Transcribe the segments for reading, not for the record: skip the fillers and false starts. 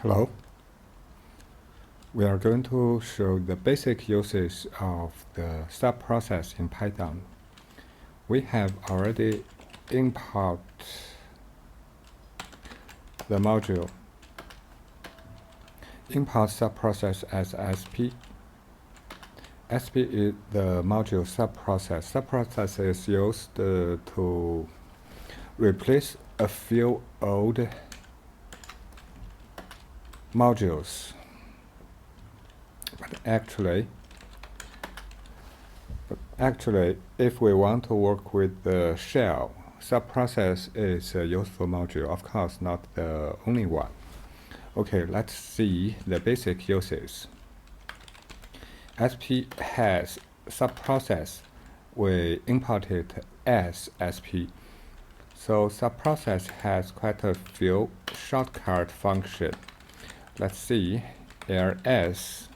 Hello. We are going to show the basic uses of the subprocess in Python. We have already import the module. Import subprocess as SP. SP is the module subprocess. Subprocess is used to replace a few old modules. But actually, if we want to work with the shell, subprocess is a useful module. Of course, not the only one. Okay, let's see the basic uses. SP has subprocess. We import it as SP. So subprocess has quite a few shortcut functions. Let's see. ls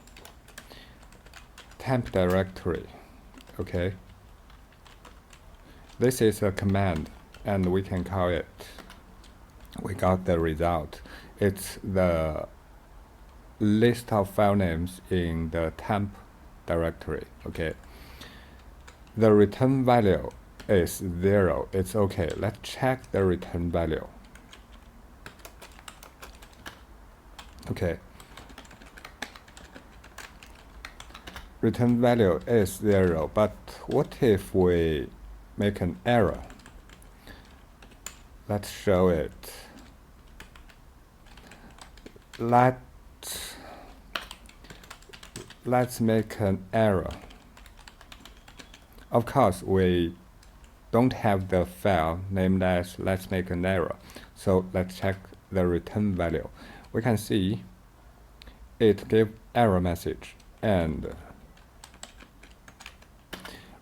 temp directory. Okay. This is a command and we can call it. We got the result. It's the list of file names in the temp directory. Okay. The return value is 0. It's okay. Let's check the return value. Okay. Return value is 0, but what if we make an error? Let's show it. Let's make an error. Of course, we don't have the file named as let's make an error. So let's check the return value. We can see it gives error message and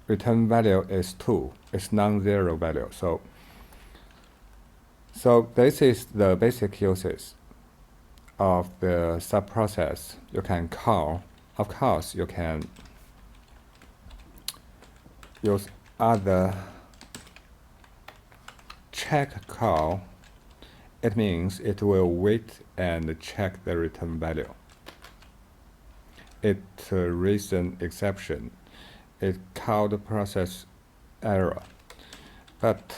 return value is 2. It's non-zero value. So this is the basic uses of the subprocess. You can call. Of course, you can use other check call. It means it will wait and check the return value. It raises an exception. It called the process error, but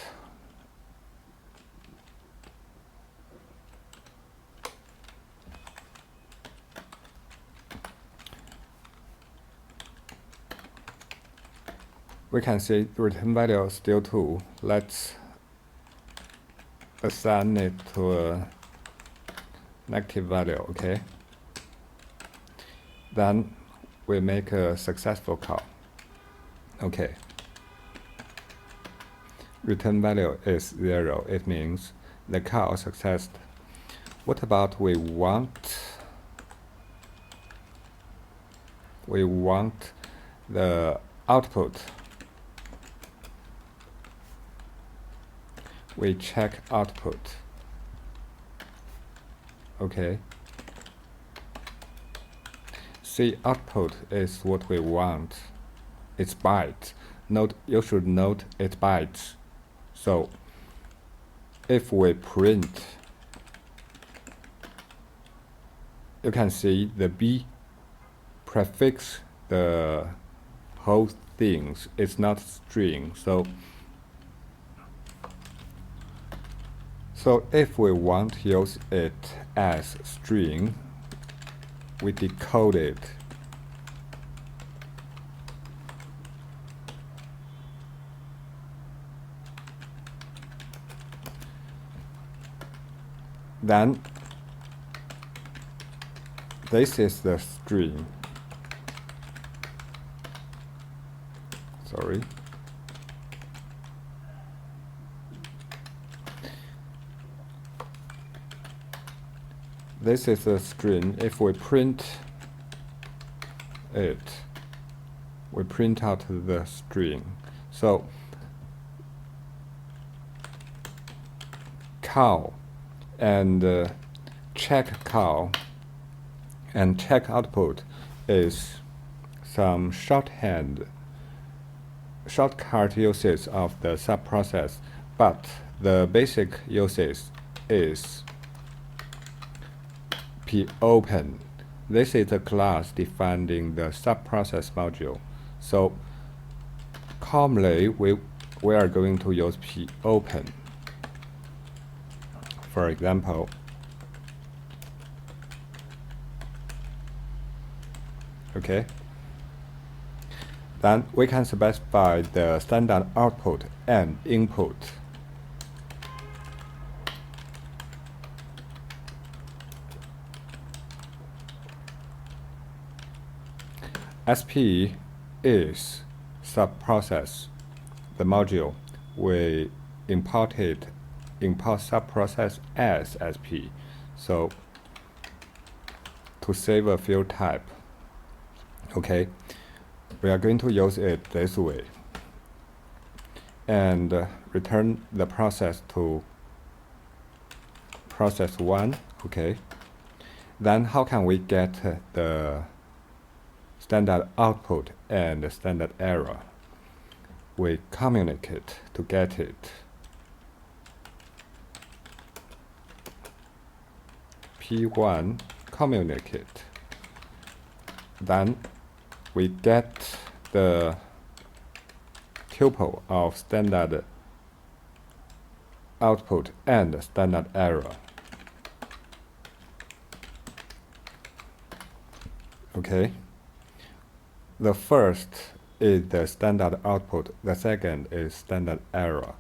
we can see the return value is still 2. Let's assign it to a negative value. Okay. Then we make a successful call. Okay. Return value is 0. It means the call successed. What about we want the output? We check output. Okay. See, output is what we want. It's bytes. Note, you should note it's bytes. So if we print, you can see the B prefix the whole things. It's not string. So if we want to use it as string, we decode it. Then this is the string. Sorry. This is a string. If we print it, we print out the string. So call and check call and check output is some shortcut uses of the subprocess, but the basic uses is popen. This is a class defining the subprocess module. So commonly we are going to use popen. For example, okay. Then we can specify the standard output and input. SP is subprocess, the module. We import subprocess as SP. So to save a field type, okay, we are going to use it this way and return the process to process 1, okay. Then how can we get the standard output and standard error? We communicate to get it. P1 communicate. Then we get the tuple of standard output and standard error. Okay. The first is the standard output, the second is standard error.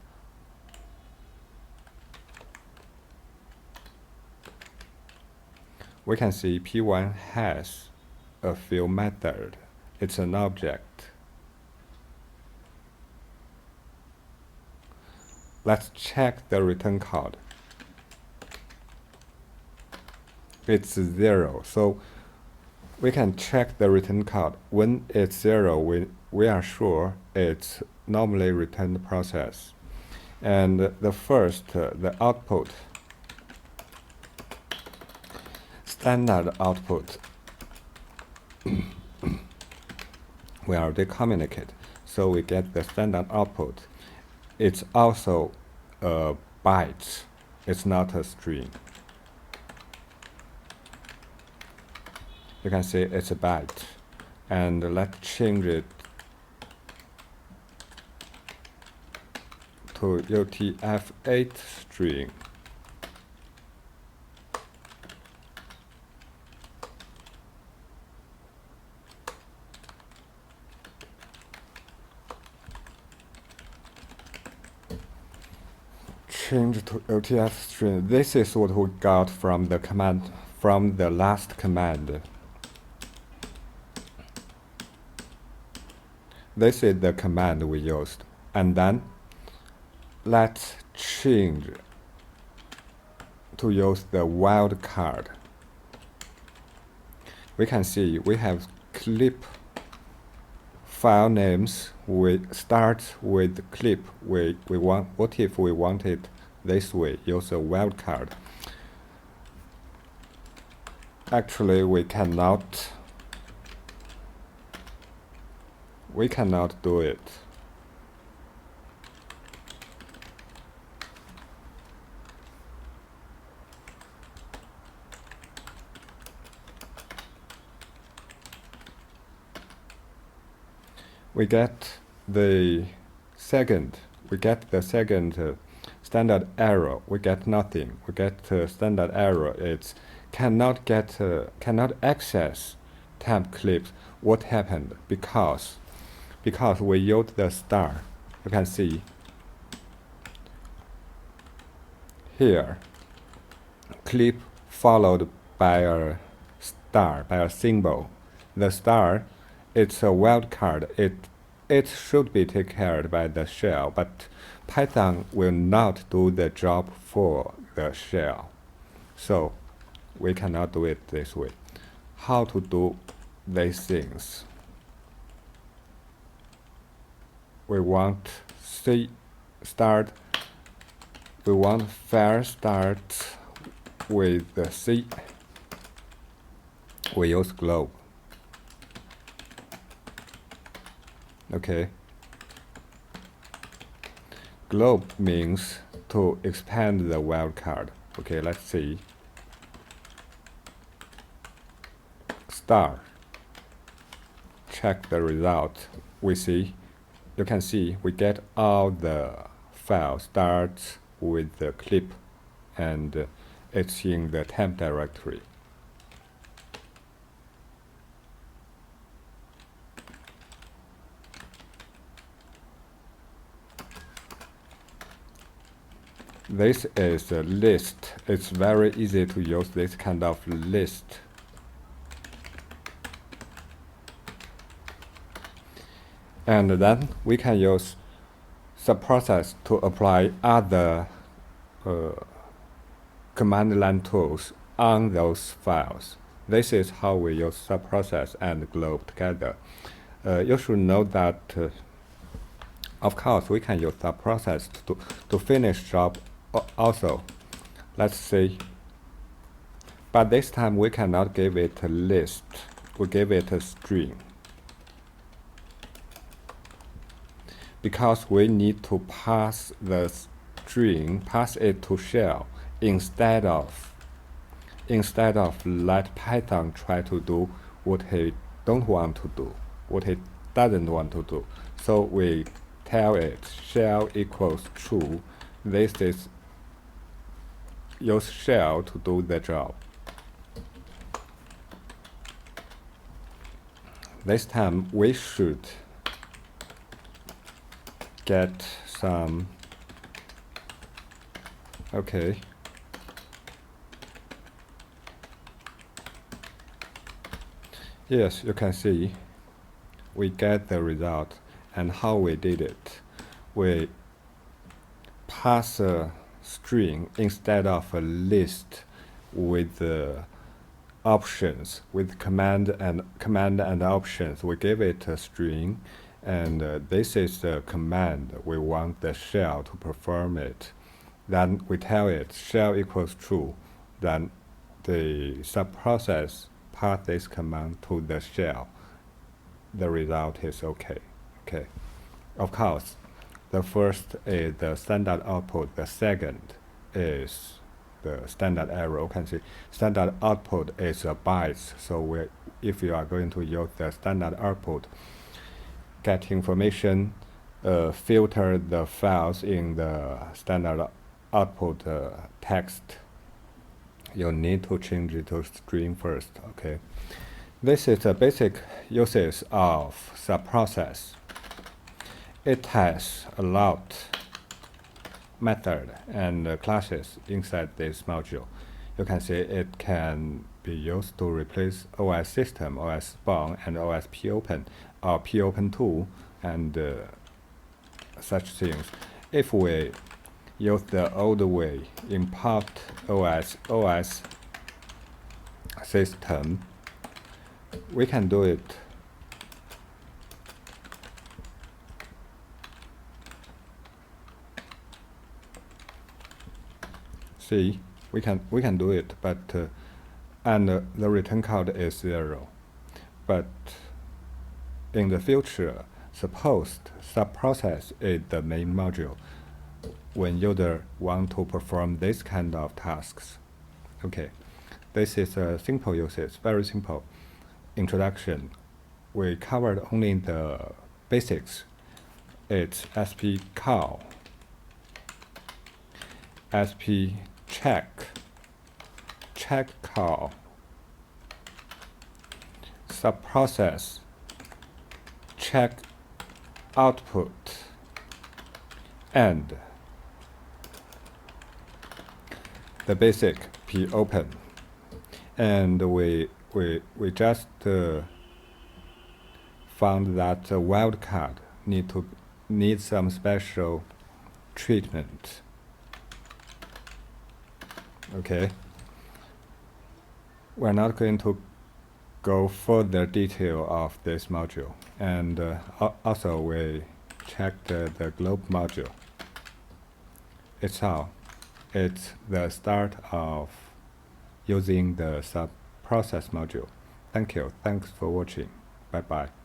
We can see P1 has a field method. It's an object. Let's check the return code. It's 0, so we can check the return code. When it's 0, we are sure it's normally returned process. And the first, the output, standard output, we already communicate. So we get the standard output. It's also a byte. It's not a string. You can see it's a byte. And let's change it to UTF-8 string. Change to UTF string. This is what we got from the command, from the last command. This is the command we used. And then let's change to use the wildcard. We can see we have clip file names. We start with clip. We want, what if we want it this way? Use a wildcard. Actually, we cannot do it. We get the second standard error. We get nothing. We get standard error. It's cannot access temp clips. What happened? Because we used the star. You can see here, clip followed by a star, by a symbol. The star, it's a wildcard. It should be taken care of by the shell, but Python will not do the job for the shell. So we cannot do it this way. How to do these things? We want C start. We want file start with the C. We use glob. Okay. Glob means to expand the wildcard. Okay, let's see. star, check the result, you can see we get all the files starts with the clip, and it's in the temp directory. This is a list. It's very easy to use this kind of list. And then we can use subprocess to apply other command line tools on those files. This is how we use subprocess and glob together. You should know that, of course, we can use subprocess to finish job also. Let's see. But this time we cannot give it a list. We give it a string. Because we need to pass the string, pass it to shell instead of let Python try to do what he don't want to do, what he doesn't want to do. So we tell it shell equals true. This is use shell to do the job. This time we should get some, okay. Yes, you can see we get the result, and how we did it. We pass a string instead of a list with options, with command and options. We give it a string, and this is the command we want the shell to perform it. Then we tell it shell equals true. Then the subprocess pass this command to the shell. The result is okay. Okay. Of course, the first is the standard output. The second is the standard error. You can see standard output is a bytes. So if you are going to use the standard output, get information, filter the files in the standard output text, you need to change it to string first. Okay. This is the basic uses of subprocess. It has a lot method and classes inside this module. You can see it can be used to replace OS system, OS spawn, and OS popen, or popen2, and such things. If we use the old way, import OS system, we can do it. See, we can do it, but and the return code is 0. But in the future, suppose subprocess is the main module when user want to perform this kind of tasks. Okay, this is a simple usage, very simple introduction. We covered only the basics. It's sp call, sp check call, subprocess, check output, and the basic popen. And we just found that the wildcard need some special treatment. Okay, we're not going to go further detail of this module, and also we checked the glob module. It's the start of using the subprocess module. Thank you. Thanks for watching. Bye bye.